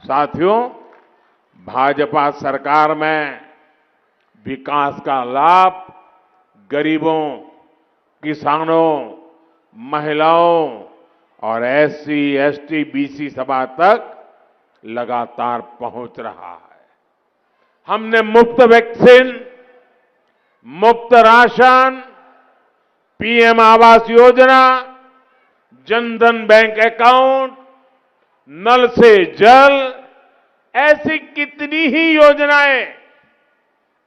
साथियों, भाजपा सरकार में विकास का लाभ गरीबों, किसानों, महिलाओं और एससी, एसटी, बीसी समाज तक लगातार पहुंच रहा है। हमने मुफ्त वैक्सीन, मुफ्त ration, PM Awas Yojana, Jan Dhan bank account, नल से जल, ऐसी कितनी ही योजनाएं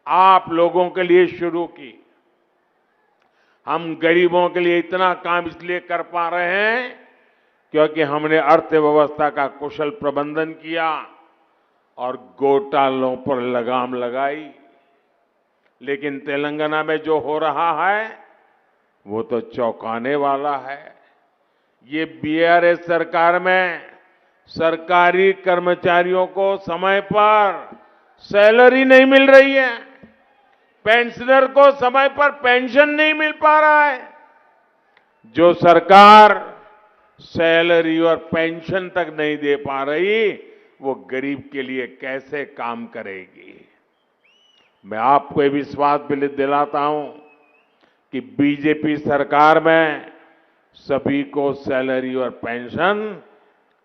आप लोगों के लिए शुरू की। हम गरीबों के लिए इतना काम इसलिए कर पा रहे हैं क्योंकि हमने अर्थव्यवस्था का कुशल प्रबंधन किया और घोटालों पर लगाम लगाई। लेकिन तेलंगाना में जो हो रहा है वो तो चौंकाने वाला है। ये बीआरएस सरकार में सरकारी कर्मचारियों को समय पर सैलरी नहीं मिल रही है, पेंशनर को समय पर पेंशन नहीं मिल पा रहा है। जो सरकार सैलरी और पेंशन तक नहीं दे पा रही, वो गरीब के लिए कैसे काम करेगी। मैं आपको ये विश्वास भी दिलाता हूं कि बीजेपी सरकार में सभी को सैलरी और पेंशन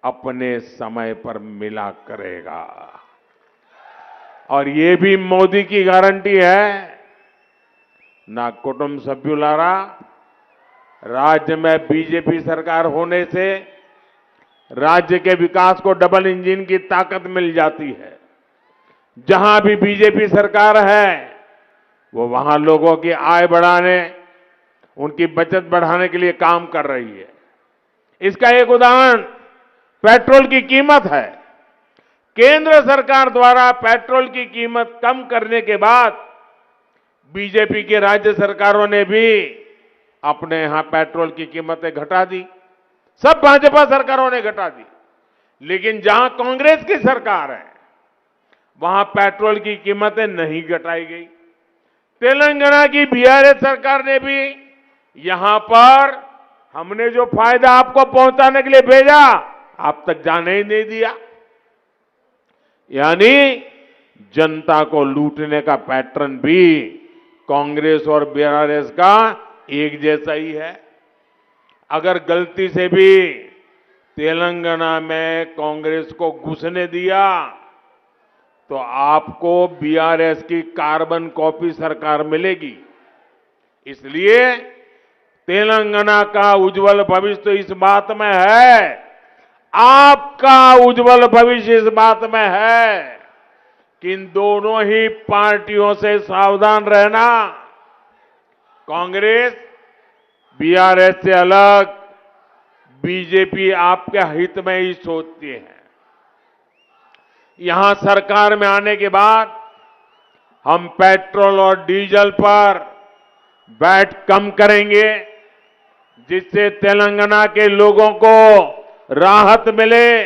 अपने समय पर मिला करेगा। और ये भी मोदी की गारंटी है। ना कुटुंब सभ्युलारा, राज्य में बीजेपी सरकार होने से राज्य के विकास को डबल इंजन की ताकत मिल जाती है। जहां भी बीजेपी सरकार है वो वहां लोगों की आय बढ़ाने, उनकी बचत बढ़ाने के लिए काम कर रही है। इसका एक उदाहरण पेट्रोल की कीमत है। केंद्र सरकार द्वारा पेट्रोल की कीमत कम करने के बाद बीजेपी की राज्य सरकारों ने भी अपने यहां पेट्रोल की कीमतें घटा दी। सब भाजपा सरकारों ने घटा दी। लेकिन जहां कांग्रेस की सरकार है वहां पेट्रोल की कीमतें नहीं घटाई गई। तेलंगाना की बीआरएस सरकार ने भी यहां पर हमने जो फायदा आपको पहुंचाने के लिए भेजा, आप तक जाने ही नहीं दिया। यानी जनता को लूटने का पैटर्न भी कांग्रेस और बीआरएस का एक जैसा ही है। अगर गलती से भी तेलंगाना में कांग्रेस को घुसने दिया तो आपको बीआरएस की कार्बन कॉपी सरकार मिलेगी। इसलिए तेलंगाना का उज्जवल भविष्य तो इस बात में है, आपका उज्जवल भविष्य इस बात में है कि इन दोनों ही पार्टियों से सावधान रहना। कांग्रेस बीआरएस से अलग बीजेपी आपके हित में ही सोचती है। यहां सरकार में आने के बाद हम पेट्रोल और डीजल पर वैट कम करेंगे, जिससे तेलंगाना के लोगों को राहत मिले।